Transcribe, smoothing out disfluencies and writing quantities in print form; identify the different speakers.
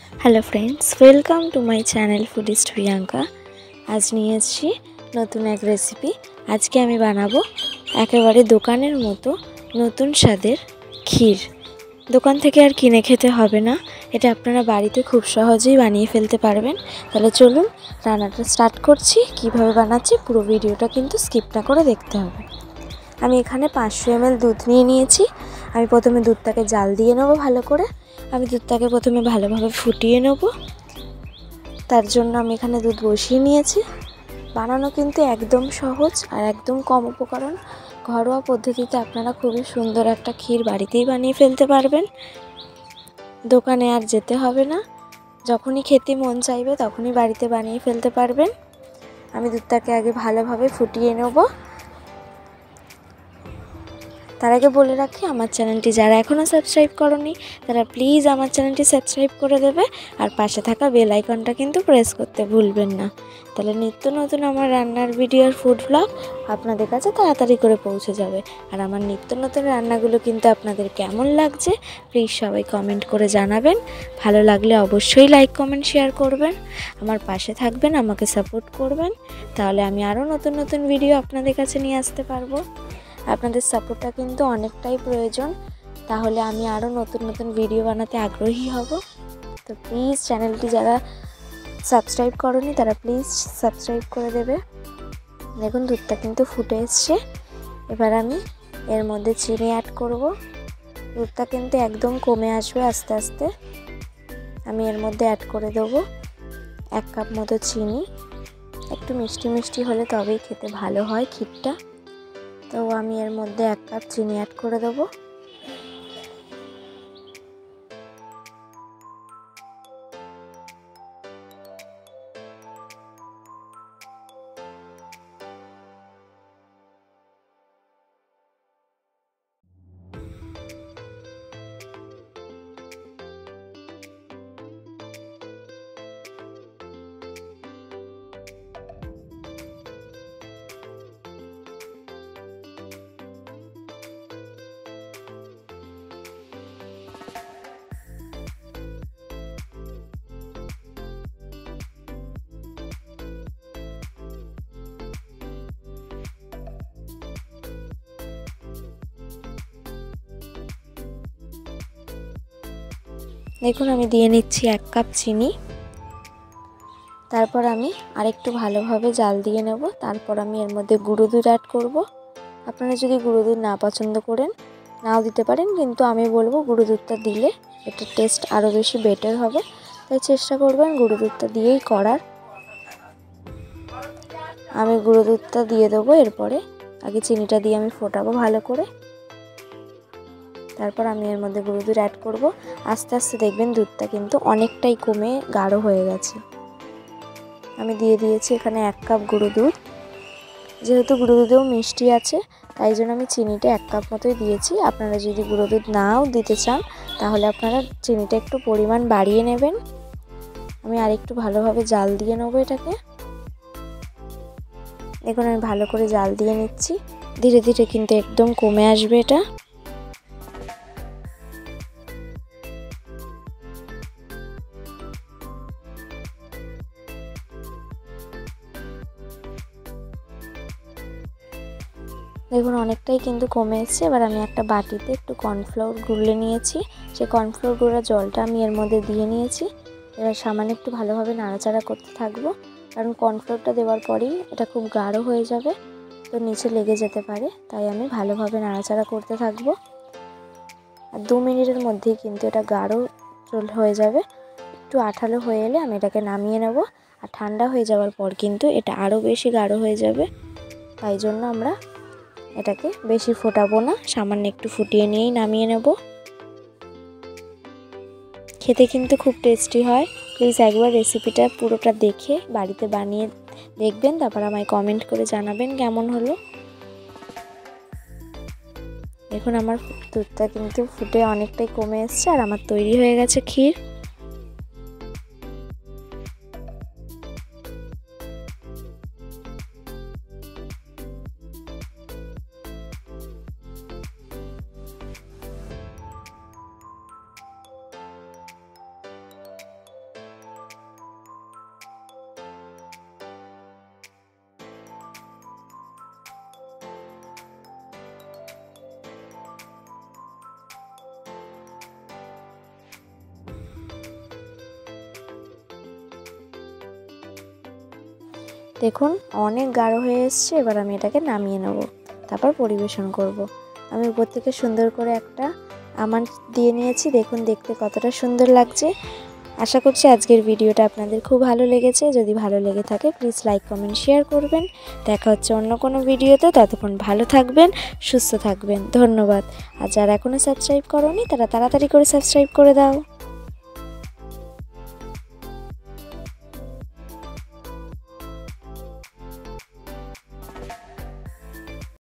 Speaker 1: Hello friends, welcome to my channel foodist Priyanka. आज निये एसेछि नतून एक रेसिपि। आज के आमी बानाबो एकेबारे दोकानेर मतो नतून स्वादेर क्षीर। दोकान थेके आर किने खेते होबे ना, एटा आपनारा बाड़ीते खूब सहजेई बानिये फेलते पारबेन। ताहले चलुन रान्नाटा स्टार्ट करछि। किभाबे बानाच्छि पुरो भिडियोटा किन्तु स्किप ना करे देखते होबे। आमी एखाने 500 ml दूध निये निয়েছি। आमी प्रथमे दूधटाके जाल दिये नेब भालो करे। আমি দুধটাকে প্রথমে ভালোভাবে ফুটিয়ে নেব। তার জন্য আমি এখানে দুধ বসিয়ে নিয়েছি। বানানো কিন্তু একদম সহজ আর একদম কম উপকরণ। ঘরোয়া পদ্ধতিতে আপনারা খুবই সুন্দর একটা ক্ষীর বাড়িতেই বানিয়ে ফেলতে পারবেন। দোকানে আর যেতে হবে না। যখনই খেতে মন চাইবে তখনই বাড়িতে বানিয়ে ফেলতে পারবেন। আমি দুধটাকে আগে ভালোভাবে ফুটিয়ে নেব। তার আগে বলে রাখি, আমার চ্যানেলটি যারা এখনও সাবস্ক্রাইব করনি তারা প্লিজ আমার চ্যানেলটি সাবস্ক্রাইব করে দেবে আর পাশে থাকা বেল আইকনটা কিন্তু প্রেস করতে ভুলবেন না। তাহলে নিত্য নতুন আমার রান্নার ভিডিওর ফুড ব্লগ আপনাদের কাছে তাড়াতাড়ি করে পৌঁছে যাবে। আর আমার নিত্য নতুন রান্নাগুলো কিন্তু আপনাদের কেমন লাগছে প্লিজ সবাই কমেন্ট করে জানাবেন। ভালো লাগলে অবশ্যই লাইক কমেন্ট শেয়ার করবেন, আমার পাশে থাকবেন, আমাকে সাপোর্ট করবেন। তাহলে আমি আরও নতুন নতুন ভিডিও আপনাদের কাছে নিয়ে আসতে পারবো। আপনাদের সাপোর্টটা কিন্তু অনেকটাই প্রয়োজন, তাহলে আমি আরও নতুন নতুন ভিডিও বানাতে আগ্রহী হব। তো প্লিজ চ্যানেলটি যারা সাবস্ক্রাইব করনি তারা প্লিজ সাবস্ক্রাইব করে দেবে। দেখুন দুধটা কিন্তু ফুটে এসছে। এবার আমি এর মধ্যে চিনি অ্যাড করব। দুধটা কিন্তু একদম কমে আসবে আস্তে আস্তে। আমি এর মধ্যে অ্যাড করে দেবো 1 কাপ মতো চিনি। একটু মিষ্টি মিষ্টি হলে তবেই খেতে ভালো হয় ক্ষীরটা। তো আমি এর মধ্যে 1 কাপ চিনি অ্যাড করে দেবো। দেখুন আমি দিয়ে নিচ্ছি 1 কাপ চিনি। তারপর আমি আরেকটু ভালোভাবে জাল দিয়ে নেব। তারপর আমি এর মধ্যে গুঁড়ো দুধ অ্যাড করব। আপনারা যদি গুঁড়ো দুধ না পছন্দ করেন নাও দিতে পারেন, কিন্তু আমি বলবো গুঁড়ো দুধটা দিলে এটা টেস্ট আরও বেশি বেটার হবে। তাই চেষ্টা করবেন গুঁড়ো দুধটা দিয়েই করার। আমি গুঁড়ো দুধটা দিয়ে দেবো। এরপরে আগে চিনিটা দিয়ে আমি ফোটাবো ভালো করে। তারপর আমি এর মধ্যে গুঁড়ো দুধ অ্যাড করব। আস্তে আস্তে দেখবেন দুধটা কিন্তু অনেকটাই কমে গাঢ় হয়ে গেছে। আমি দিয়ে দিয়েছি এখানে 1 কাপ গুঁড়ো দুধ। যেহেতু গুঁড়ো দুধেও মিষ্টি আছে তাই জন্য আমি চিনিটা 1 কাপ মতোই দিয়েছি। আপনারা যদি গুঁড়ো দুধ নাও দিতে চান তাহলে আপনারা চিনিটা একটু পরিমাণ বাড়িয়ে নেবেন। আমি আরেকটু ভালোভাবে জাল দিয়ে নেব এটাকে। এখন আমি ভালো করে জাল দিয়ে নিচ্ছি। ধীরে ধীরে কিন্তু একদম কমে আসবে এটা। দেখুন অনেকটাই কিন্তু কমে এসেছে। এবার আমি একটা বাটিতে একটু কর্নফ্লাওয়ার গুলে নিয়েছি। সেই কর্নফ্লাওয়ার গুঁড়া জলটা আমি এর মধ্যে দিয়ে নিয়েছি। এবার সামান্য একটু ভালোভাবে নাড়াচাড়া করতে থাকবো, কারণ কর্নফ্লাওয়ারটা দেওয়ার পরেই এটা খুব গাঢ় হয়ে যাবে, তো নিচে লেগে যেতে পারে। তাই আমি ভালোভাবে নাড়াচাড়া করতে থাকবো। আর 2 মিনিটের মধ্যেই কিন্তু এটা গাঢ় হয়ে যাবে। একটু আঠালো হয়ে এলে আমি এটাকে নামিয়ে নেব। আর ঠান্ডা হয়ে যাওয়ার পর কিন্তু এটা আরও বেশি গাঢ় হয়ে যাবে। তাই জন্য আমরা এটাকে বেশি ফোটাবো না, সামান্য একটু ফুটিয়ে নিয়েই নামিয়ে নেব। খেতে কিন্তু খুব টেস্টি হয়। প্লিজ একবার রেসিপিটা পুরোটা দেখে বাড়িতে বানিয়ে দেখবেন, তারপর আমায় কমেন্ট করে জানাবেন কেমন হলো। দেখুন আমার দুধটা কিন্তু ফুটে অনেকটাই কমে এসছে আর আমার তৈরি হয়ে গেছে ক্ষীর। দেখুন অনেক গাঢ় হয়ে এসছে। এবার আমি এটাকে নামিয়ে নেব, তারপর পরিবেশন করব। আমি উপর থেকে সুন্দর করে একটা আমান দিয়ে নিয়েছি। দেখুন দেখতে কতটা সুন্দর লাগছে। আশা করছি আজকের ভিডিওটা আপনাদের খুব ভালো লেগেছে। যদি ভালো লেগে থাকে প্লিজ লাইক কমেন্ট শেয়ার করবেন। দেখা হচ্ছে অন্য কোনো ভিডিওতে। ততক্ষণ ভালো থাকবেন, সুস্থ থাকবেন। ধন্যবাদ। আর যারা এখনও সাবস্ক্রাইব করোনি তারা তাড়াতাড়ি করে সাবস্ক্রাইব করে দাও।